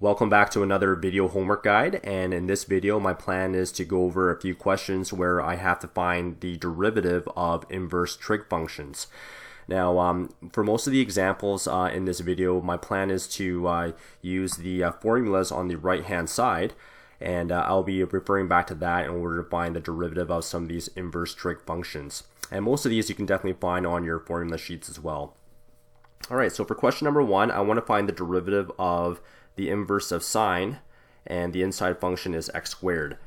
Welcome back to another video homework guide, and in this video my plan is to go over a few questions where I have to find the derivative of inverse trig functions. Now for most of the examples in this video, my plan is to use the formulas on the right hand side, and I'll be referring back to that in order to find the derivative of some of these inverse trig functions. And most of these you can definitely find on your formula sheets as well. Alright, so for question number 1, I want to find the derivative of the inverse of sine, and the inside function is x squared.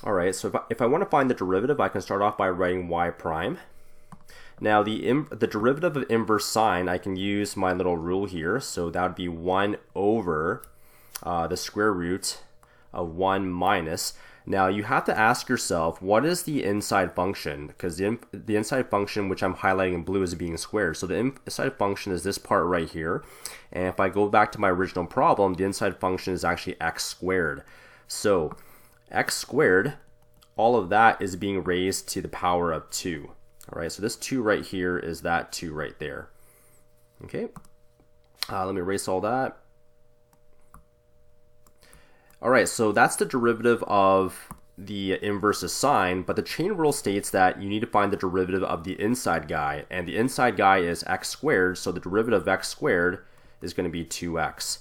Alright, so if I want to find the derivative, I can start off by writing y prime. Now the derivative of inverse sine, I can use my little rule here, so that would be 1 over the square root of 1 minus. Now you have to ask yourself, what is the inside function? Because the inside function, which I'm highlighting in blue, is being squared. So the inside function is this part right here. And if I go back to my original problem, the inside function is actually x squared. So x squared, all of that is being raised to the power of 2. All right, so this 2 right here is that 2 right there. Okay, let me erase all that. Alright, so that's the derivative of the inverse of sine, but the chain rule states that you need to find the derivative of the inside guy, and the inside guy is x squared, so the derivative of x squared is going to be 2x.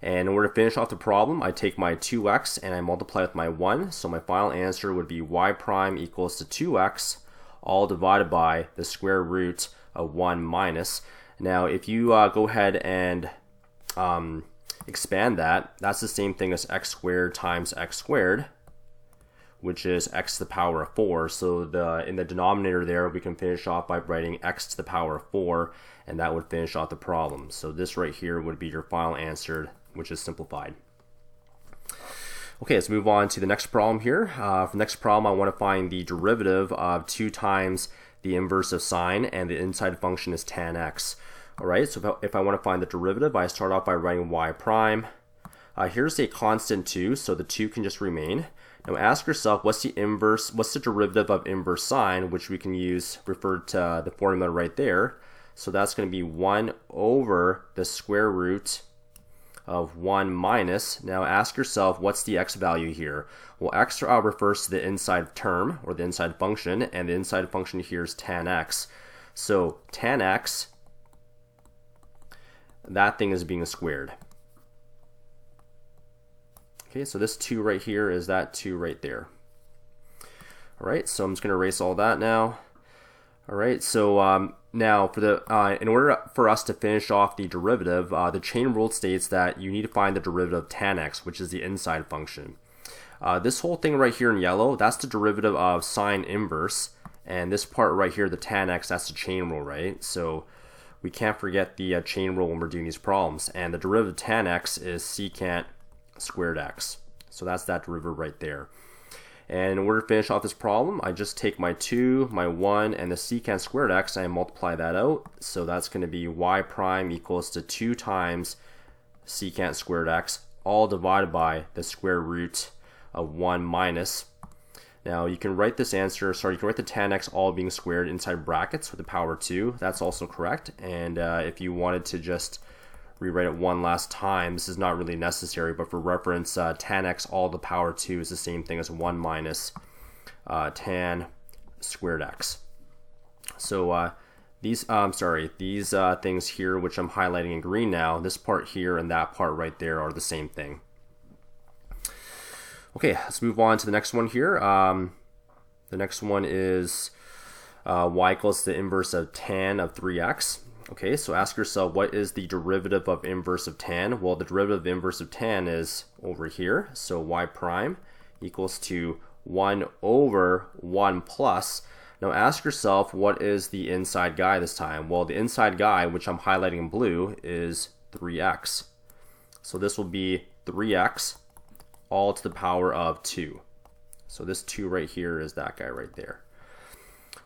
And in order to finish off the problem, I take my 2x and I multiply with my 1, so my final answer would be y prime equals to 2x, all divided by the square root of 1 minus. Now if you go ahead and expand that, that's the same thing as x squared times x squared, which is x to the power of 4. So in the denominator there, we can finish off by writing x to the power of 4, and that would finish off the problem. So this right here would be your final answer, which is simplified. Okay, let's move on to the next problem here. For the next problem, I want to find the derivative of 2 times the inverse of sine, and the inside function is tan x. Alright, so if I want to find the derivative, I start off by writing y prime. Here's a constant 2, so the 2 can just remain. Now ask yourself, what's the derivative of inverse sine, which we can refer to the formula right there. So that's going to be 1 over the square root of 1 minus. Now ask yourself, what's the x value here? Well, x refers to the inside term, or the inside function, and the inside function here is tan x. So tan x, that thing is being squared. Okay, so this 2 right here is that 2 right there. Alright, so I'm just going to erase all that now. Alright, so now for in order for us to finish off the derivative, the chain rule states that you need to find the derivative of tan x, which is the inside function. This whole thing right here in yellow, that's the derivative of sine inverse, and this part right here, the tan x, that's the chain rule, right? So we can't forget the chain rule when we're doing these problems. And the derivative of tan x is secant squared x. So that's that derivative right there. And in order to finish off this problem, I just take my 2, my 1, and the secant squared x, and I multiply that out. So that's going to be y prime equals to 2 times secant squared x, all divided by the square root of 1 minus. Now you can write this answer, you can write the tan x all being squared inside brackets with the power 2. That's also correct. And if you wanted to just rewrite it one last time, this is not really necessary, but for reference, tan x all to the power 2 is the same thing as 1 minus tan squared x. So these things here, which I'm highlighting in green now, this part here and that part right there are the same thing. Okay, let's move on to the next one here. The next one is y equals the inverse of tan of 3x. Okay, so ask yourself, what is the derivative of inverse of tan? Well, the derivative of inverse of tan is over here. So y prime equals to 1 over 1 plus. Now ask yourself, what is the inside guy this time? Well, the inside guy, which I'm highlighting in blue, is 3x. So this will be 3x all to the power of 2. So this 2 right here is that guy right there.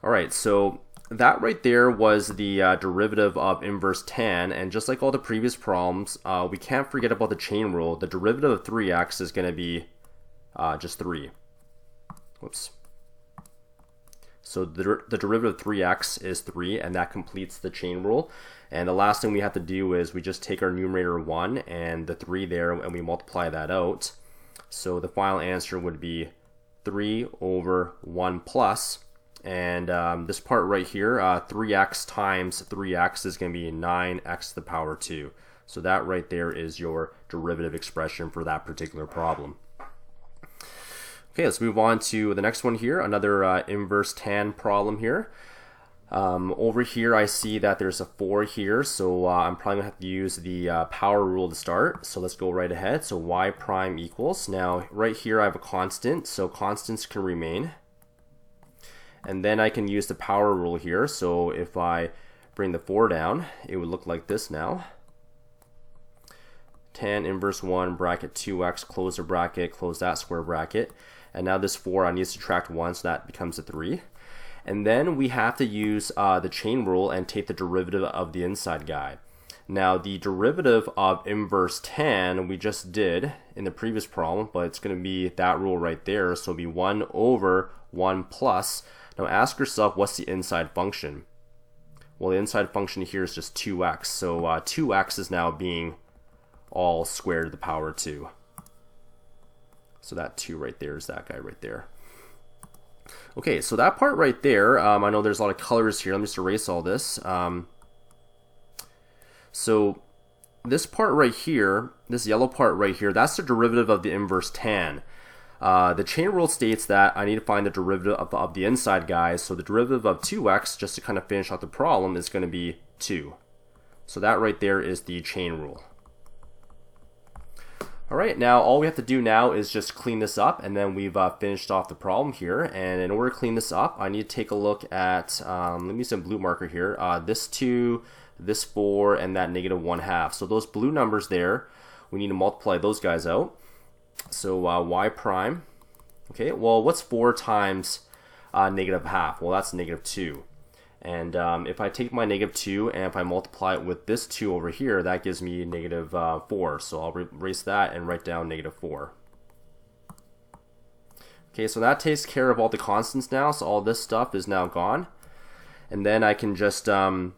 Alright, so that right there was the derivative of inverse tan, and just like all the previous problems, we can't forget about the chain rule. The derivative of 3x is going to be just 3. Whoops. So the derivative of 3x is 3, and that completes the chain rule. And the last thing we have to do is we just take our numerator 1 and the 3 there, and we multiply that out. So the final answer would be 3 over 1 plus, and this part right here, 3x times 3x is going to be 9x to the power 2. So that right there is your derivative expression for that particular problem. Okay, let's move on to the next one here, another inverse tan problem here. Over here I see that there's a 4 here, so I'm probably going to have to use the power rule to start. So let's go right ahead. So y prime equals, now right here I have a constant, so constants can remain. And then I can use the power rule here, so if I bring the 4 down, it would look like this now. Tan inverse 1 bracket 2x, close the bracket, close that square bracket. And now this 4, I need to subtract 1, so that becomes a 3. And then we have to use the chain rule and take the derivative of the inside guy. Now the derivative of inverse tan we just did in the previous problem, but it's going to be that rule right there, so it'll be 1 over 1 plus. Now ask yourself, what's the inside function? Well, the inside function here is just 2x, so 2x is now being all squared to the power 2. So that 2 right there is that guy right there. Okay, so that part right there, I know there's a lot of colors here. Let me just erase all this. So this part right here, this yellow part right here, that's the derivative of the inverse tan. The chain rule states that I need to find the derivative of the inside guy. So the derivative of 2x, just to kind of finish out the problem, is going to be 2. So that right there is the chain rule. Alright, now all we have to do now is just clean this up, and then we've finished off the problem here. And in order to clean this up, I need to take a look at, let me use some blue marker here, this 2, this 4, and that negative 1/2. So those blue numbers there, we need to multiply those guys out. So y prime, okay, well what's 4 times negative half? Well, that's negative 2. And if I take my negative 2 and if I multiply it with this 2 over here, that gives me negative 4. So I'll erase that and write down negative 4. Okay, so that takes care of all the constants now. So all this stuff is now gone. And then I can just, I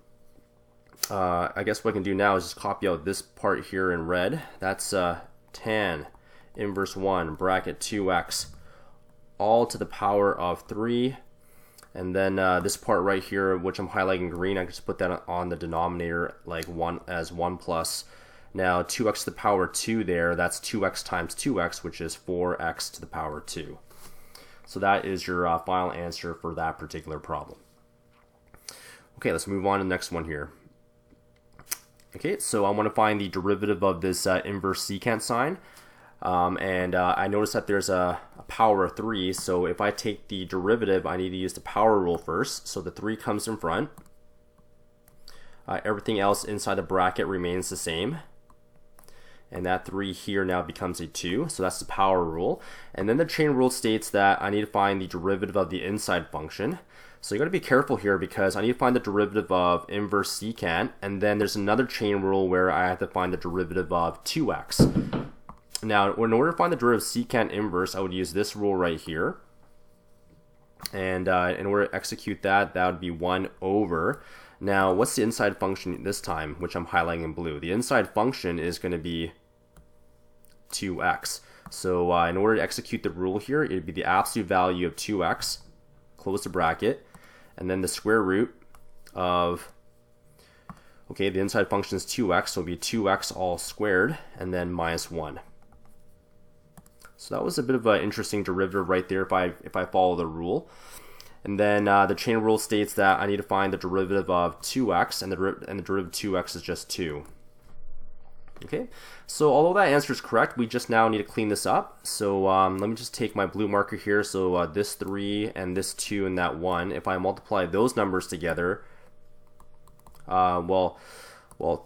guess what I can do now is just copy out this part here in red. That's tan inverse 1 bracket 2x all to the power of 3. And then this part right here, which I'm highlighting green, I can just put that on the denominator like 1 as 1 plus. Now 2x to the power 2 there, that's 2x times 2x, which is 4x to the power 2. So that is your final answer for that particular problem. Okay, let's move on to the next one here. Okay, so I want to find the derivative of this inverse secant sine. I noticed that there's a power of 3, so if I take the derivative, I need to use the power rule first. So the 3 comes in front. Everything else inside the bracket remains the same. And that 3 here now becomes a 2, so that's the power rule. And then the chain rule states that I need to find the derivative of the inside function. So you got to be careful here because I need to find the derivative of inverse secant, and then there's another chain rule where I have to find the derivative of 2x. Now, in order to find the derivative of secant inverse, I would use this rule right here. And in order to execute that, that would be 1 over. Now, what's the inside function this time, which I'm highlighting in blue? The inside function is going to be 2x. So in order to execute the rule here, it would be the absolute value of 2x, close the bracket, and then the square root of, okay, the inside function is 2x, so it would be 2x all squared, and then minus 1. So that was a bit of an interesting derivative right there if I follow the rule. And then the chain rule states that I need to find the derivative of 2x, and the derivative of 2x is just 2. Okay, so although that answer is correct, we just now need to clean this up. So let me just take my blue marker here. So this 3 and this 2 and that 1, if I multiply those numbers together, well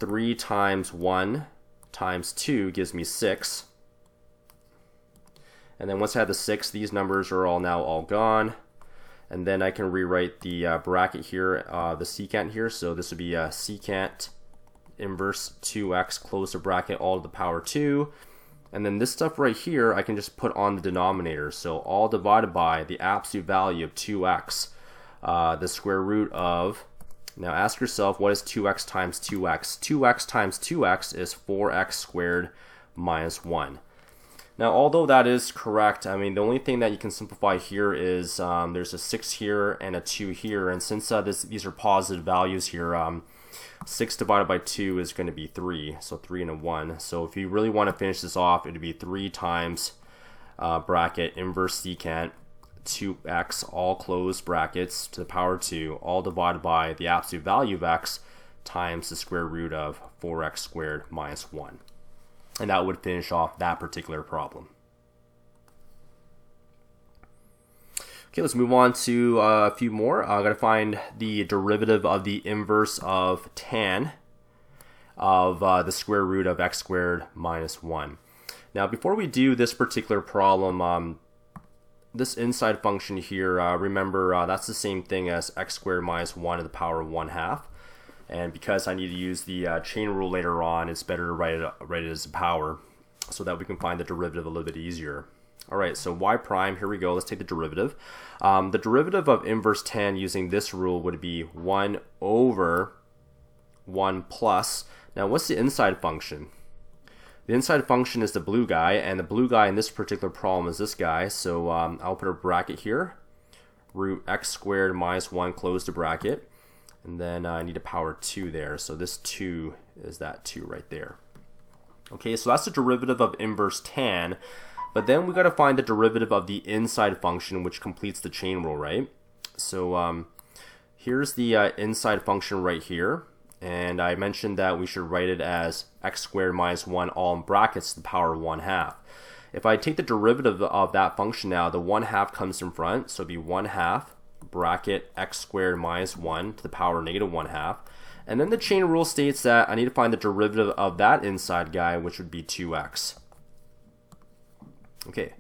3 times 1 times 2 gives me 6. And then once I have the 6, these numbers are all gone. And then I can rewrite the bracket here, the secant here. So this would be secant inverse 2x, close the bracket, all to the power 2. And then this stuff right here, I can just put on the denominator. So all divided by the absolute value of 2x. the square root of, now ask yourself, what is 2x times 2x? 2x times 2x is 4x squared minus 1. Now, although that is correct, I mean, the only thing that you can simplify here is there's a 6 here and a 2 here, and since these are positive values here, 6 divided by 2 is going to be 3, so 3 and a 1. So if you really want to finish this off, it would be 3 times bracket inverse secant 2x, all closed brackets, to the power 2, all divided by the absolute value of x times the square root of 4x squared minus 1. And that would finish off that particular problem. Okay, let's move on to a few more. I've got to find the derivative of the inverse of tan of the square root of x squared minus 1. Now, before we do this particular problem, this inside function here, remember that's the same thing as x squared minus 1 to the power of 1/2. And because I need to use the chain rule later on, it's better to write it as a power so that we can find the derivative a little bit easier. All right, so y prime, here we go. Let's take the derivative. The derivative of inverse tan using this rule would be 1 over 1 plus. Now, what's the inside function? The inside function is the blue guy, and the blue guy in this particular problem is this guy. So I'll put a bracket here, root x squared minus 1, close the bracket. And then I need a power 2 there. So this 2 is that 2 right there. Okay, so that's the derivative of inverse tan. But then we got to find the derivative of the inside function, which completes the chain rule, right? So here's the inside function right here. And I mentioned that we should write it as x squared minus 1, all in brackets, to the power of 1/2. If I take the derivative of that function now, the 1/2 comes in front. So it'd be 1/2 bracket x squared minus 1 to the power negative 1/2. And then the chain rule states that I need to find the derivative of that inside guy, which would be 2x. Okay,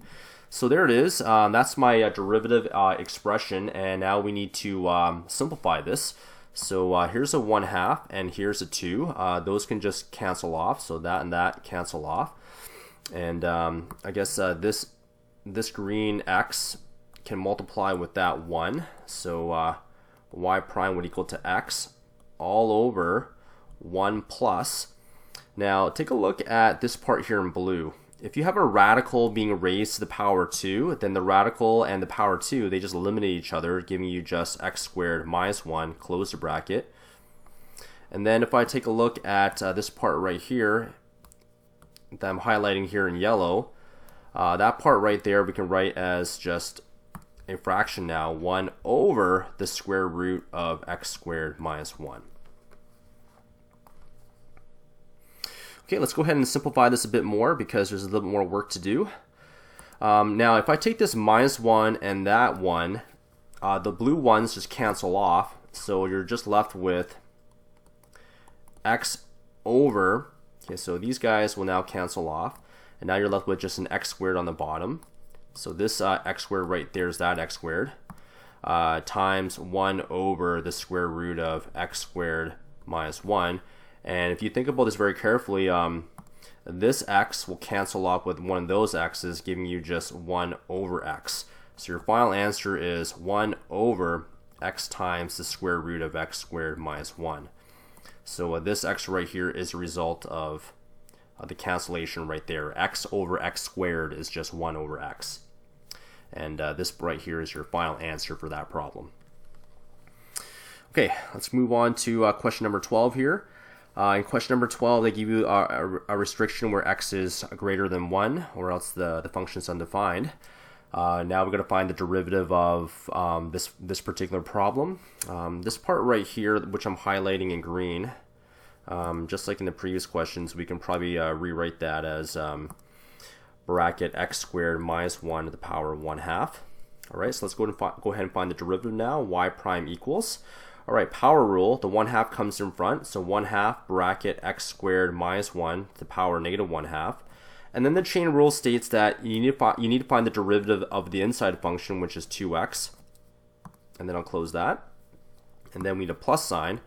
so there it is. That's my derivative expression, and now we need to simplify this. So here's a 1/2 and here's a 2. Those can just cancel off, so that and that cancel off. And I guess this green x can multiply with that 1. So y prime would equal to x all over 1 plus. Now take a look at this part here in blue. If you have a radical being raised to the power 2, then the radical and the power 2, they just eliminate each other, giving you just x squared minus 1, close the bracket. And then if I take a look at this part right here that I'm highlighting here in yellow, that part right there we can write as just a fraction now, 1 over the square root of x squared minus 1. Okay, let's go ahead and simplify this a bit more because there's a little bit more work to do. Now, if I take this minus 1 and that 1, the blue ones just cancel off, so you're just left with x over, okay, so these guys will now cancel off, and now you're left with just an x squared on the bottom. So this x squared right there is that x squared, times 1 over the square root of x squared minus 1. And if you think about this very carefully, this x will cancel off with one of those x's, giving you just 1 over x. So your final answer is 1 over x times the square root of x squared minus 1. So this x right here is a result of the cancellation right there. X over x squared is just 1 over x. And this right here is your final answer for that problem. Okay, let's move on to question number 12 here. In question number 12, they give you a restriction where x is greater than 1, or else the function is undefined. Now we're going to find the derivative of this particular problem. This part right here, which I'm highlighting in green, just like in the previous questions, we can probably rewrite that as bracket x squared minus 1 to the power of 1/2. All right, so let's go ahead and find the derivative now. Y prime equals. All right, power rule, the 1/2 comes in front, so 1/2 bracket x squared minus 1 to the power negative 1/2. And then the chain rule states that you need to find the derivative of the inside function, which is 2x. And then I'll close that. And then we need a plus sign.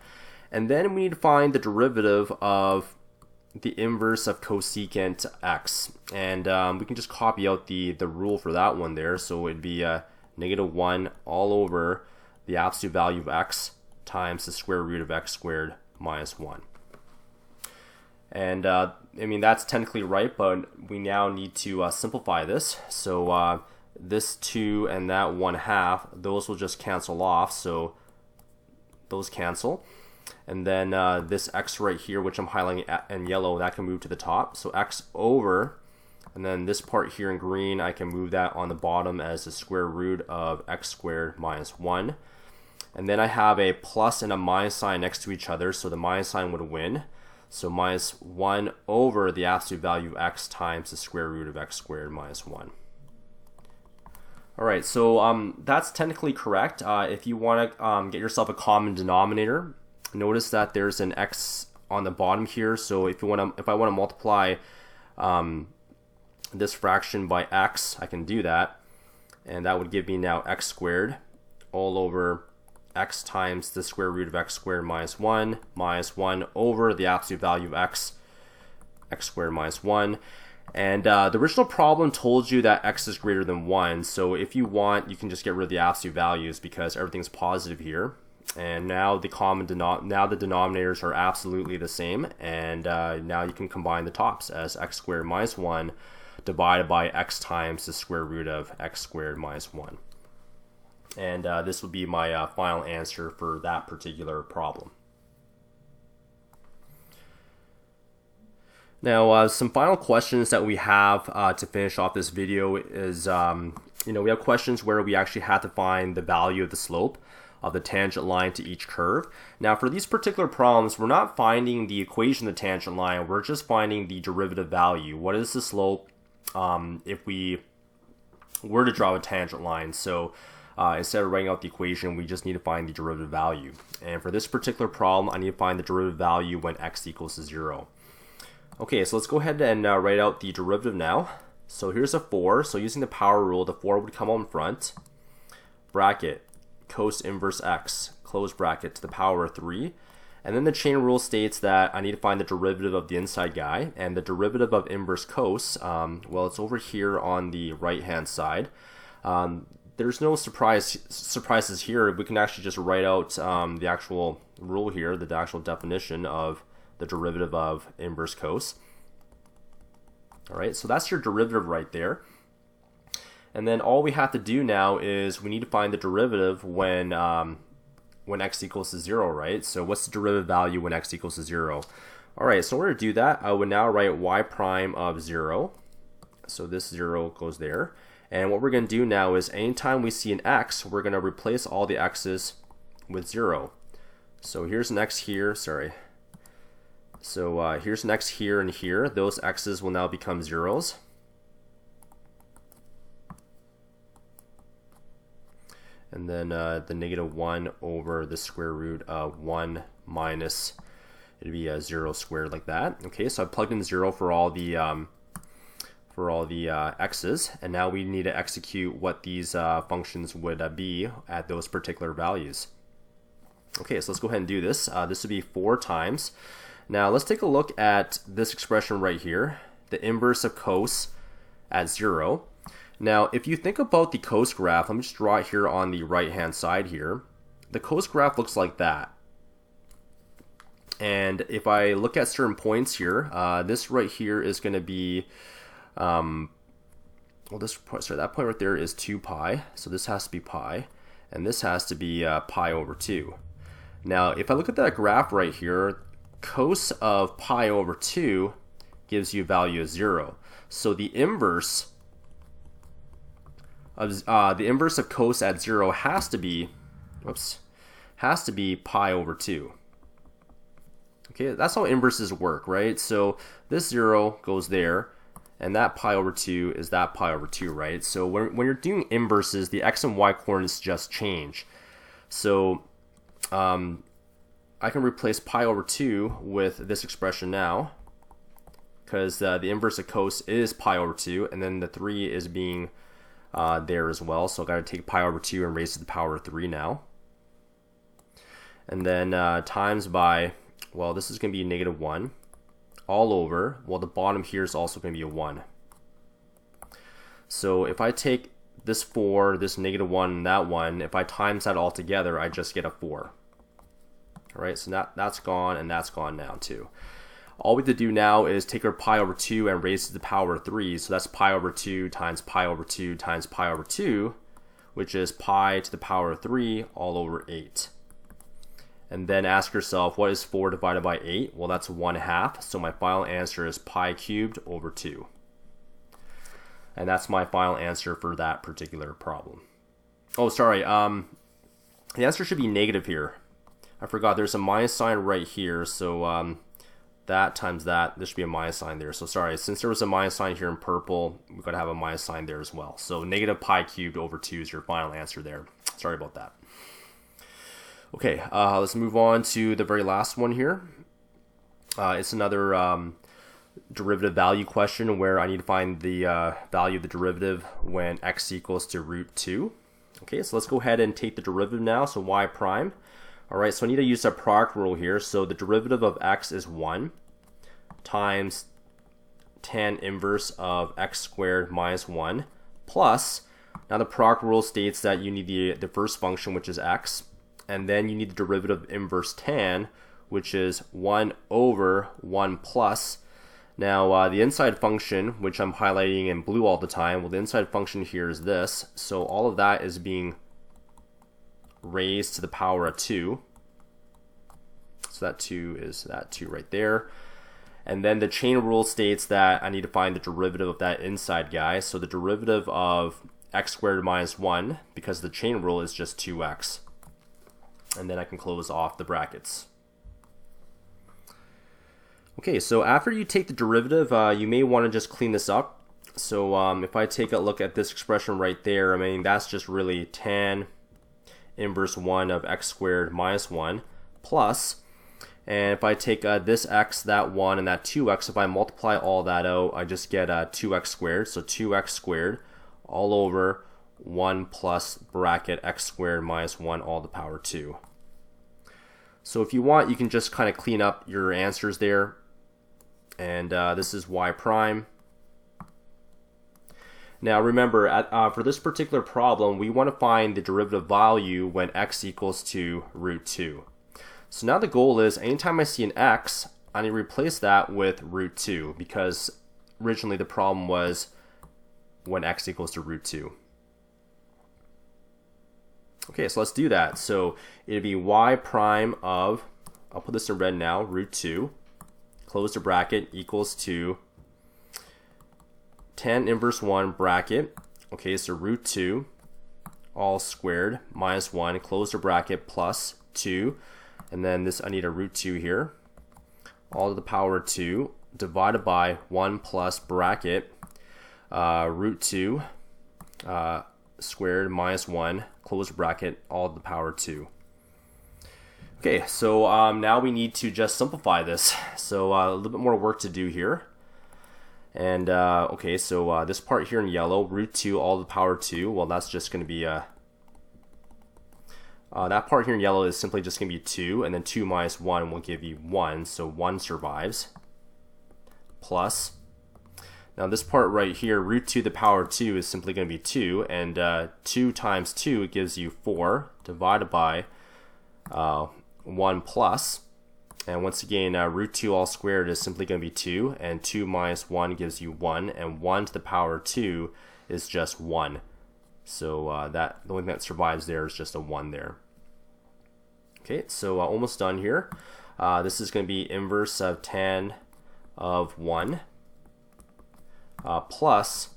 And then we need to find the derivative of the inverse of cosecant x. And we can just copy out the rule for that one there. So it'd be negative 1 all over the absolute value of x times the square root of x squared minus 1. And I mean, that's technically right, but we now need to simplify this. So this 2 and that 1/2, those will just cancel off, so those cancel. And then this x right here, which I'm highlighting in yellow, that can move to the top. So x over, and then this part here in green, I can move that on the bottom as the square root of x squared minus 1. And then I have a plus and a minus sign next to each other, so the minus sign would win. So minus 1 over the absolute value of x times the square root of x squared minus 1. Alright, so that's technically correct. If you want to get yourself a common denominator, notice that there's an x on the bottom here. So if I want to multiply this fraction by x, I can do that. And that would give me now x squared all over x times the square root of x squared minus 1 over the absolute value of x squared minus 1. And the original problem told you that x is greater than 1. So if you want, you can just get rid of the absolute values because everything's positive here. And now the denominators are absolutely the same. And now you can combine the tops as x squared minus 1 divided by x times the square root of x squared minus 1. And this would be my final answer for that particular problem. Now, some final questions that we have to finish off this video is, we have questions where we actually have to find the value of the slope of the tangent line to each curve. Now, for these particular problems, we're not finding the equation of the tangent line, we're just finding the derivative value. What is the slope if we were to draw a tangent line? So instead of writing out the equation, we just need to find the derivative value. And for this particular problem, I need to find the derivative value when x equals to 0. Okay, so let's go ahead and write out the derivative now. So here's a 4. So using the power rule, the 4 would come on front. Bracket, cos inverse x, close bracket, to the power of 3. And then the chain rule states that I need to find the derivative of the inside guy. And the derivative of inverse cos, well, it's over here on the right-hand side. There's no surprises here. We can actually just write out the actual rule here, the actual definition of the derivative of inverse cos. All right, so that's your derivative right there. And then all we have to do now is we need to find the derivative when x equals to 0, right? So what's the derivative value when x equals to 0? All right, so in order to do that, I would now write y prime of 0. So this 0 goes there. And what we're going to do now is anytime we see an x, we're going to replace all the x's with 0. So here's an x here, sorry. So here's an x here and here. Those x's will now become 0s. And then the negative 1 over the square root of 1 minus, it'd be a 0 squared like that. Okay, so I plugged in 0 for all the x's, and now we need to execute what these functions would be at those particular values. Okay, so let's go ahead and do this. This would be 4 times. Now let's take a look at this expression right here, the inverse of cos at 0. Now if you think about the cos graph, let me just draw it here on the right hand side here. The cos graph looks like that. And if I look at certain points here, this right here is going to be, that point right there is 2 pi, so this has to be pi, and this has to be pi over 2. Now if I look at that graph right here, cos of pi over 2 gives you a value of 0. So the inverse of cos at 0 has to be pi over 2. Okay, that's how inverses work, right? So this 0 goes there, and that pi over 2 is that pi over 2, right? So when you're doing inverses, the x and y coordinates just change. So I can replace pi over 2 with this expression now, because the inverse of cos is pi over 2, and then the 3 is being there as well. So I've got to take pi over 2 and raise it to the power of 3 now. And then times by, well, this is going to be negative 1 all over. Well, the bottom here is also going to be a 1. So if I take this 4, this -1, and that 1, if I times that all together, I just get a 4. All right, so that's gone, and that's gone now too. All we have to do now is take our pi over 2 and raise it to the power of 3. So that's pi over 2 times pi over 2 times pi over 2, which is pi to the power of 3 all over 8. And then ask yourself, what is 4 divided by 8? Well, that's 1/2. So my final answer is pi cubed over 2. And that's my final answer for that particular problem. Oh, sorry. The answer should be negative here. I forgot there's a minus sign right here. So that times that, there should be a minus sign there. So sorry, since there was a minus sign here in purple, we've got to have a minus sign there as well. So negative pi cubed over 2 is your final answer there. Sorry about that. Okay, let's move on to the very last one here. It's another derivative value question where I need to find the value of the derivative when x equals to root 2. Okay, so let's go ahead and take the derivative now. So y prime. All right, so I need to use a product rule here. So the derivative of x is 1 times tan inverse of x squared minus 1 plus, now the product rule states that you need the first function, which is x, and then you need the derivative of inverse tan, which is 1 over 1 plus. Now the inside function, which I'm highlighting in blue all the time, well, the inside function here is this. So all of that is being raised to the power of 2. So that 2 is that 2 right there. And then the chain rule states that I need to find the derivative of that inside guy. So the derivative of x squared minus 1, because the chain rule is just 2x. And then I can close off the brackets. Okay, so after you take the derivative, you may want to just clean this up. So if I take a look at this expression right there, I mean, that's just really tan inverse 1 of x squared minus 1 plus, and if I take this x, that 1, and that 2x, if I multiply all that out, I just get 2x squared. So 2x squared all over 1 plus bracket x squared minus 1 all to the power 2. So if you want, you can just kind of clean up your answers there. And this is y prime. Now remember, for this particular problem, we want to find the derivative value when x equals to root 2. So now the goal is, anytime I see an x, I need to replace that with root 2, because originally the problem was when x equals to root 2. Okay, so let's do that. So it'd be y prime of, I'll put this in red now, root 2, close the bracket, equals to tan inverse 1 bracket, okay, so root 2 all squared minus 1, close the bracket, plus 2, and then this, I need a root 2 here, all to the power 2 divided by 1 plus bracket root 2 squared minus 1, close bracket, all to the power 2. Okay, so now we need to just simplify this. So a little bit more work to do here. And okay, so this part here in yellow, root 2 all to the power 2, well, that's just going to be that part here in yellow is simply just going to be 2, and then 2 minus 1 will give you 1, so 1 survives, plus, now this part right here, root 2 to the power 2 is simply going to be 2, and 2 times 2 gives you 4, divided by 1 plus, and once again, root 2 all squared is simply going to be 2, and 2 minus 1 gives you 1, and 1 to the power 2 is just 1. So that the only thing that survives there is just a 1 there. Okay, so almost done here. This is going to be inverse of tan of 1 plus,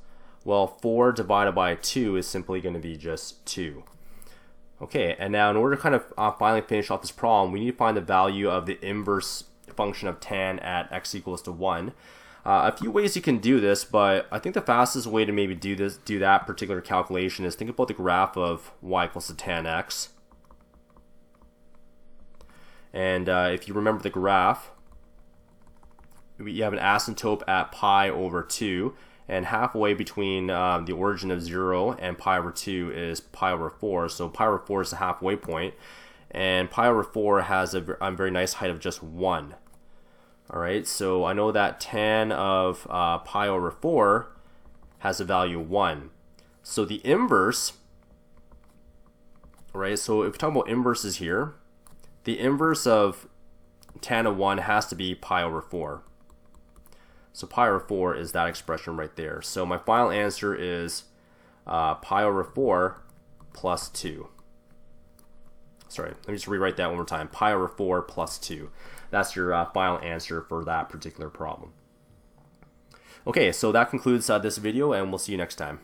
well, 4 divided by 2 is simply going to be just 2. Okay, and now in order to kind of finally finish off this problem, we need to find the value of the inverse function of tan at x equals to 1. A few ways you can do this, but I think the fastest way to maybe do that particular calculation is think about the graph of y equals to tan x. And if you remember the graph, you have an asymptote at pi over 2, and halfway between the origin of 0 and pi over 2 is pi over 4. So pi over 4 is the halfway point, and pi over 4 has a very nice height of just 1. Alright, so I know that tan of pi over 4 has a value 1. So the inverse, right? So if we're talking about inverses here, the inverse of tan of 1 has to be pi over 4. So pi over 4 is that expression right there. So my final answer is pi over 4 plus 2. Sorry, let me just rewrite that one more time. Pi over 4 plus 2. That's your final answer for that particular problem. Okay, so that concludes this video, and we'll see you next time.